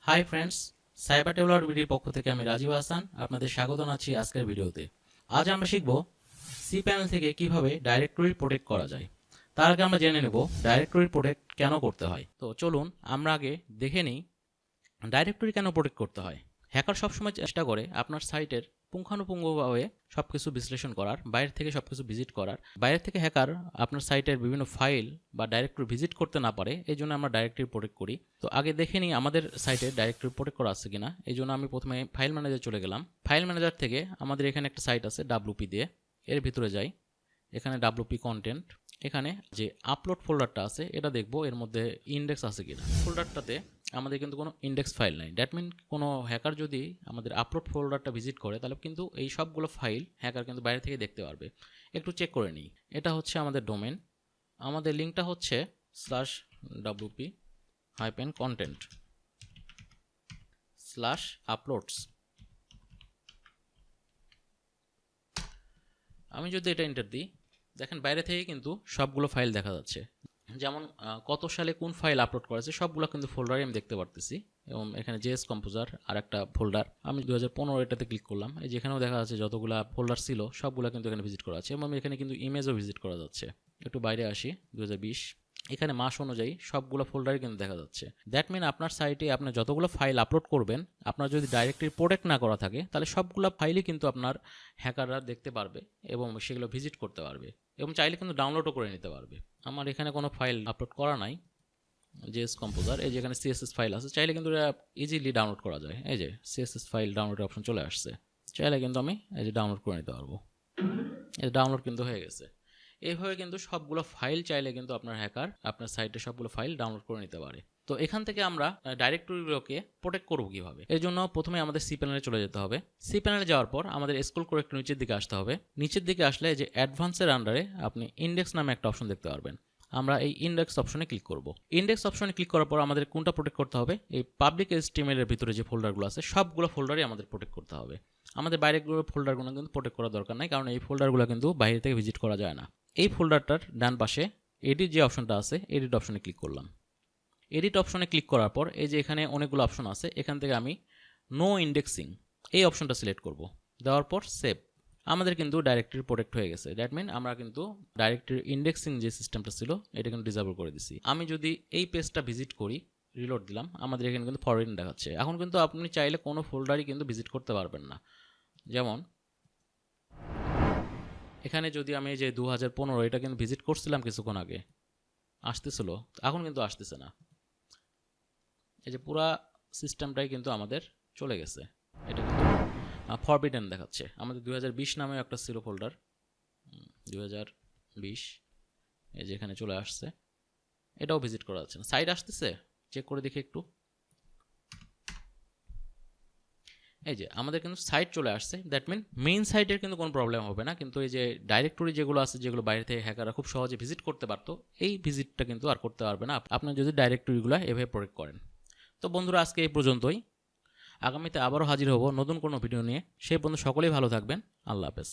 Hi friends, cyber টেবলর ভিডিওর পক্ষ থেকে আমি রাজীব হাসান আপনাদের স্বাগত জানাচ্ছি আজকের ভিডিওতে। আজ আমরা শিখব সি প্যানেল থেকে কিভাবে ডাইরেক্টরি প্রোটেক্ট করা যায়। তার আগে আমরা জেনে নেব ডাইরেক্টরি প্রোটেক্ট কেন করতে হয়। তো চলুন আমরা আগে দেখে নিই ডাইরেক্টরি কেন প্রোটেক্ট করতে হয়। হ্যাকার সবসময় চেষ্টা করে আপনার সাইটের পুঙ্খানুপুঙ্খভাবে সবকিছু বিশ্লেষণ করার, বাইরে থেকে সবকিছু ভিজিট করার। বাইরে থেকে হ্যাকার আপনার সাইটের বিভিন্ন ফাইল বা ডাইরেক্টরি ভিজিট করতে না পারে, এই জন্য আমরা ডাইরেক্টরি প্রোটেক্ট করি। তো আগে দেখে নিই আমাদের সাইটে ডাইরেক্টরি প্রোটেক্ট করা আছে কিনা। এই জন্য আমি প্রথমে ফাইল ম্যানেজার চলে গেলাম। ফাইল ম্যানেজার থেকে আমাদের এখানে একটা সাইট আছে WP দিয়ে, এর ভিতরে যাই। এখানে WP কন্টেন্ট, এখানে যে আপলোড ফোল্ডারটা আছে এটা দেখব এর মধ্যে ইন্ডেক্স আছে কিনা। ফোল্ডারটাতে আমাদের কিন্তু কোনো ইন্ডেক্স ফাইল নাই। দ্যাট মিন কোনো হ্যাকার যদি আমাদের আপলোড ফোল্ডারটা ভিজিট করে তাহলে কিন্তু এই সবগুলো ফাইল হ্যাকার কিন্তু বাইরে থেকে দেখতে পারবে। একটু চেক করে নিই। এটা হচ্ছে আমাদের ডোমেন, আমাদের লিঙ্কটা হচ্ছে /wp-content/uploads। আমি যদি এটা এন্টার দিই, দেখেন বাইরে থেকে কিন্তু সবগুলো ফাইল দেখা যাচ্ছে। যেমন কত সালে কোন ফাইল আপলোড করেছে সবগুলো কিন্তু ফোল্ডারে আমি দেখতে পারতেছি। এবং এখানে জেএস কম্পোজার আর একটা ফোল্ডার, আমি 2015 এটাতে ক্লিক করলাম। এই যেখানেও দেখা যাচ্ছে যতগুলো ফোল্ডার ছিল সবগুলো কিন্তু এখানে ভিজিট করা আছে এবং এখানে কিন্তু ইমেজও ভিজিট করা যাচ্ছে। একটু বাইরে আসি, 2020, এখানে মাস অনুযায়ী সবগুলো ফোল্ডারই কিন্তু দেখা যাচ্ছে। দ্যাট মিন আপনার সাইটে আপনি যতগুলো ফাইল আপলোড করবেন, আপনার যদি ডাইরেক্টরি প্রোটেক্ট না করা থাকে তাহলে সবগুলো ফাইলই কিন্তু আপনার হ্যাকাররা দেখতে পারবে এবং সেগুলো ভিজিট করতে পারবে এবং চাইলে কিন্তু ডাউনলোডও করে নিতে পারবে। আমার এখানে কোনো ফাইল আপলোড করা নাই, জেএস কম্পোজার। এই যেখানে CSS ফাইল আছে, চাইলে কিন্তু এটা ইজিলি ডাউনলোড করা যায়। এই যে CSS ফাইল ডাউনলোডের অপশন চলে আসছে, চাইলে কিন্তু আমি এই যে ডাউনলোড করে নিতে পারবো। এই ডাউনলোড কিন্তু হয়ে গেছে। এইভাবে কিন্তু সবগুলো ফাইল চাইলে কিন্তু আপনার হ্যাকার আপনার সাইটে সবগুলো ফাইল ডাউনলোড করে নিতে পারে। তো এখান থেকে আমরা ডাইরেক্টরিগুলোকে প্রোটেক্ট করবো কিভাবে, এর জন্য প্রথমে আমাদের সি প্যানেলে চলে যেতে হবে। সি প্যানেলে যাওয়ার পর আমাদের স্ক্রল করে একটু নিচের দিকে আসতে হবে। নিচের দিকে আসলে যে অ্যাডভান্সের আন্ডারে আপনি ইন্ডেক্স নামে একটা অপশন দেখতে পারবেন। আমরা এই ইন্ডেক্স অপশনে ক্লিক করব। ইন্ডেক্স অপশনে ক্লিক করার পর আমাদের কোনটা প্রোটেক্ট করতে হবে, এই পাবলিক HTML এর ভিতরে যে ফোল্ডারগুলো আছে সবগুলো ফোল্ডারই আমাদের প্রোটেক্ট করতে হবে। আমাদের বাইরেগুলো ফোল্ডারগুলো কিন্তু প্রোটেক্ট করার দরকার নাই, কারণ এই ফোল্ডারগুলো কিন্তু বাইরে থেকে ভিজিট করা যায় না। এই ফোল্ডারটার ডান পাশে এডিট যে অপশনটা আছে, এডিট অপশনে ক্লিক করলাম। এডিট অপশনে ক্লিক করার পর এই যে এখানে অনেকগুলো অপশন আছে, এখান থেকে আমি নো ইন্ডেক্সিং এই অপশনটা সিলেক্ট করব। দেওয়ার পর সেভ। আমাদের কিন্তু ডাইরেক্টরি প্রোটেক্ট হয়ে গেছে। দ্যাট মিন আমরা কিন্তু ডাইরেক্টরি ইন্ডেক্সিং যে সিস্টেমটা ছিল এটা কিন্তু ডিসেবল করে দিছি। আমি যদি এই পেজটা ভিজিট করি, রিলোড দিলাম, আমাদের এখানে কিন্তু ফরওয়ার্ডিং দেখাচ্ছে। এখন কিন্তু আপনি চাইলে কোনো ফোল্ডারই কিন্তু ভিজিট করতে পারবেন না। যেমন এখানে যদি আমি যে 2015 এটা কিন্তু ভিজিট করছিলাম কিছুক্ষণ আগে, আসতেছিল, এখন কিন্তু আসতেছে না। এই যে পুরা সিস্টেমটাই কিন্তু আমাদের চলে গেছে। এটা কিন্তু ফরবিডেন দেখাচ্ছে। আমাদের 2020 নামে একটা ছিল ফোল্ডার, 2020, এই যে এখানে চলে আসছে। এটাও ভিজিট করা যাচ্ছে না। সাইট আসতেছে, চেক করে দেখি একটু। এই যে আমাদের কিন্তু সাইট চলে আসছে। দ্যাট মিন মেইন সাইটের কিন্তু কোনো প্রবলেম হবে না, কিন্তু এই যে ডাইরেক্টরি যেগুলো আছে, যেগুলো বাইরে থেকে হ্যাকাররা খুব সহজে ভিজিট করতে পারতো, এই ভিজিটটা কিন্তু আর করতে পারবে না আপনি যদি ডাইরেক্টরিগুলো এভাবে প্রয়োগ করেন। তো বন্ধুরা, আজকে এই পর্যন্তই। আগামীতে আবারও হাজির হব নতুন কোনো ভিডিও নিয়ে। সেই পর্যন্ত সকলেই ভালো থাকবেন। আল্লাহ হাফেজ।